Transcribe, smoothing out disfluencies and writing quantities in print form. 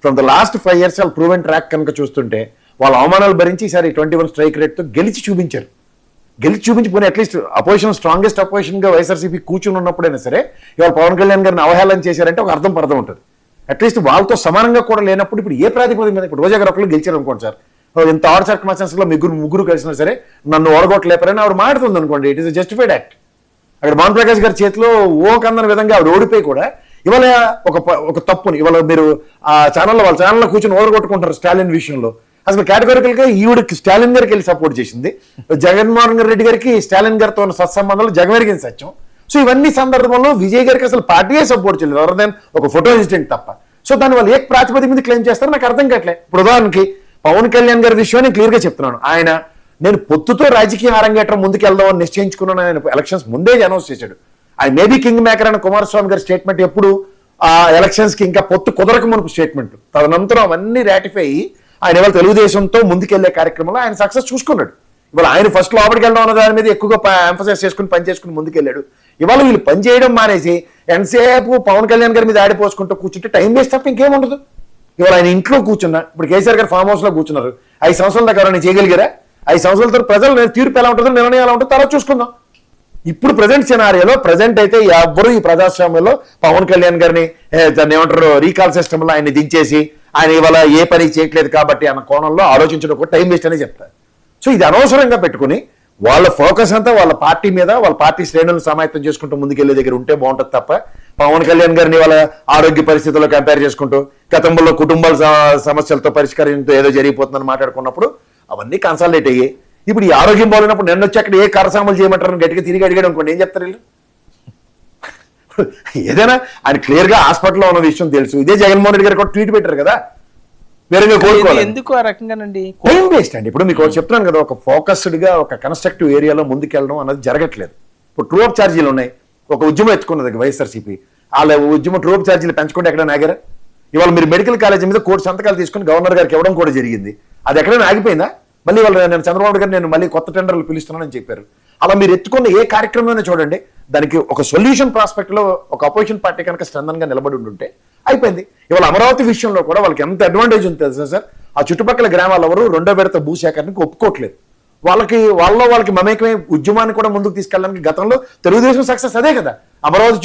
From the last 5 years వాళ్ళు proven track కనుక చూస్తుంటే వాళ్ళ అవమానాలు భరించి ఈసారి 21 స్ట్రైక్ రేట్తో గెలిచి చూపించారు. గెలిచి చూపించిపోయిన అట్లీస్ట్ అపోజిషన్ స్ట్రాంగెస్ట్ అపోజిషన్గా వైఎస్ఆర్సీపీ కూర్చుని ఉన్నప్పుడైనా సరే ఇవాళ పవన్ కళ్యాణ్ గారిని అవహేళన చేశారంటే ఒక అర్థం పర్థం ఉంటుంది. అట్లీస్ట్ వాళ్ళతో సమానంగా కూడా లేనప్పుడు ఇప్పుడు ఏ ప్రాతిపదిక మీద ఇప్పుడు రోజా గారు ఒకళ్ళు గెలిచారు అనుకోండి సార్, ఇంత ఆర్డ్ సర్కమ్స్టాన్సెస్లో ముగ్గురు కలిసినా సరే నన్ను ఓడగొట్టలేపారని ఆవిడ మాట్లాడుతుంది అనుకోండి, ఇట్ ఈస్ జస్టిఫైడ్ యాక్ట్. అక్కడ భాను ప్రకాష్ గారి చేతిలో ఓ కందన విధంగా ఆవిడ ఓడిపోయి కూడా ఇవాళ ఒక తప్పుని ఇవాళ మీరు ఆ ఛానల్లో వాళ్ళ ఛానల్లో కూర్చొని ఓడగొట్టుకుంటారు స్టాలిన్ విషయంలో. అసలు కేటగిరికల్ గా ఈవిడికి స్టాలిన్ గారికి వెళ్ళి సపోర్ట్ చేసింది, జగన్మోహన్ రెడ్డి గారికి స్టాలిన్ గారితో ఉన్న సత్సంబంధాలు జగమెరిగిన సత్యం. సో ఇవన్నీ సందర్భంలో విజయ్ గారికి అసలు పార్టీయే సపోర్ట్ చేయలేదు ఎవర్ దెన్ ఒక ఫోటో ఇన్సిడెంట్ తప్ప. సో దాని వాళ్ళు ఏ ప్రాతిపదిక మీద క్లెయిమ్ చేస్తారో నాకు అర్థం కావట్లేదు. ఇప్పుడు ఉదాహరణకి పవన్ కళ్యాణ్ గారి విషయం నేను క్లియర్ గా చెప్తున్నాను, ఆయన నేను పొత్తుతో రాజకీయ అరంగేట్రం ముందుకు వెళ్దామని నిశ్చయించుకున్నాను. ఆయన ఎలక్షన్స్ ముందే అనౌన్స్ చేశాడు. ఆయన మేబీ కింగ్ మేకర్ అని కుమారస్వామి గారి స్టేట్మెంట్ ఎప్పుడు ఆ ఎలక్షన్స్ కి ఇంకా పొత్తు కుదరక మునుపు స్టేట్మెంట్, తదనంతరం అవన్నీ రాటిఫై అయ్యి ఆయన ఇవాళ తెలుగుదేశంతో ముందుకెళ్లే కార్యక్రమంలో ఆయన సక్సెస్ చూసుకున్నాడు. ఇవాళ ఆయన ఫస్ట్ లోపలికి వెళ్ళడం అన్న దాని మీద ఎక్కువగా ఎంఫసైజ్ చేసుకుని పని చేసుకుని ముందుకెళ్ళాడు. ఇవాళ వీళ్ళు పని చేయడం మానేసి ఎంతసేపు పవన్ కళ్యాణ్ గారి మీద ఆడిపోసుకుంటూ కూర్చుంటే టైం వేస్ట్ తప్ప ఇంకేముండదు. ఇవాళ ఆయన ఇంట్లో కూర్చున్నా, ఇప్పుడు కేసీఆర్ గారు ఫామ్ హౌస్ లో కూర్చున్నారు, 5 సంవత్సరాల దాకా ఎవరైనా చేయగలిగారా? 5 సంవత్సరాల తర్వాత ప్రజలు తీర్పు ఎలా ఉంటుందో నిర్ణయం ఎలా ఉంటుందో తర్వాత చూసుకుందాం. ఇప్పుడు ప్రజెంట్ సినారియోలో ప్రజెంట్ అయితే ఎవ్వరూ ఈ ప్రజాస్వామ్యంలో పవన్ కళ్యాణ్ గారిని దాన్ని ఏమంటారు రీకాల్ సిస్టమ్ లో ఆయన దించేసి ఆయన ఇవాళ ఏ పని చేయట్లేదు కాబట్టి అన్న కోణంలో ఆలోచించడం కూడా టైం వేస్ట్ అనే చెప్తారు. సో ఇది అనవసరంగా పెట్టుకుని వాళ్ళ ఫోకస్ అంతా వాళ్ళ పార్టీ మీద, వాళ్ళ పార్టీ శ్రేణులను సమాయత్తం చేసుకుంటూ ముందుకెళ్లే దగ్గర ఉంటే బాగుంటుంది తప్ప పవన్ కళ్యాణ్ గారిని వాళ్ళ ఆరోగ్య పరిస్థితుల్లో కంపేర్ చేసుకుంటూ గతంలో కుటుంబాల సమస్యలతో పరిష్కరించడంతో ఏదో జరిగిపోతుందని మాట్లాడుకున్నప్పుడు అవన్నీ కన్సల్టేట్ అయ్యి ఇప్పుడు ఈ ఆరోగ్యం బాగున్నప్పుడు నిన్న వచ్చి అక్కడ ఏ కరసాములు చేయమంటారని గట్టిగా తిరిగి అడిగాడు అనుకోండి, ఏం చెప్తారు వీళ్ళు? ఏదైనా ఆయన క్లియర్ గా హాస్పిటల్లో ఉన్న విషయం తెలుసు. ఇదే జగన్మోహన్ రెడ్డి గారు కూడా ట్వీట్ పెట్టారు కదా, వేరేగా కోరుకోవాలి ఎందుకు ఆ రకంగానండి టైం వేస్ట్ అండి. ఇప్పుడు మీకు చెప్తున్నాను కదా, ఒక ఫోకస్డ్ గా ఒక కన్స్ట్రక్టివ్ ఏరియాలో ముందుకెళ్ళడం అన్నది జరగట్లేదు. ఇప్పుడు ట్రూ అప్ ఛార్జీలు ఉన్నాయి, ఒక ఉద్యమం ఎత్తుకున్నది వైఎస్ఆర్సీపీ, వాళ్ళ ఉద్యమం ట్రూ అప్ ఛార్జీలు పెంచుకుంటే ఎక్కడ నాగారా? ఇవాళ మీరు మెడికల్ కాలేజీ మీద కోర్టు సంతకాలు తీసుకుని గవర్నర్ గారికి ఇవ్వడం కూడా జరిగింది, అది ఎక్కడైనా ఆగిపోయిందా? మళ్ళీ వాళ్ళు నేను చంద్రబాబు గారు నేను మళ్ళీ కొత్త టెండర్లు పిలుస్తున్నానని చెప్పారు. అలా మీరు ఎత్తుకున్న ఏ కార్యక్రమమైనా చూడండి, దానికి ఒక సొల్యూషన్ ప్రాస్పెక్ట్ లో ఒక అపోజిషన్ పార్టీ కనుక స్ట్రెంథన్ గా నిలబడి ఉంటే అయిపోయింది. ఇవాళ అమరావతి విషయంలో కూడా వాళ్ళకి ఎంత అడ్వాంటేజ్ ఉంది తెలుసా సార్? ఆ చుట్టుపక్కల గ్రామాల ఎవరు 2వ విడత భూసేకరణకు ఒప్పుకోవట్లేదు. వాళ్ళకి మమేకమే ఉద్యమాన్ని కూడా ముందుకు తీసుకెళ్ళడానికి గతంలో తెలుగుదేశం సక్సెస్ అదే కదా. అమరావతి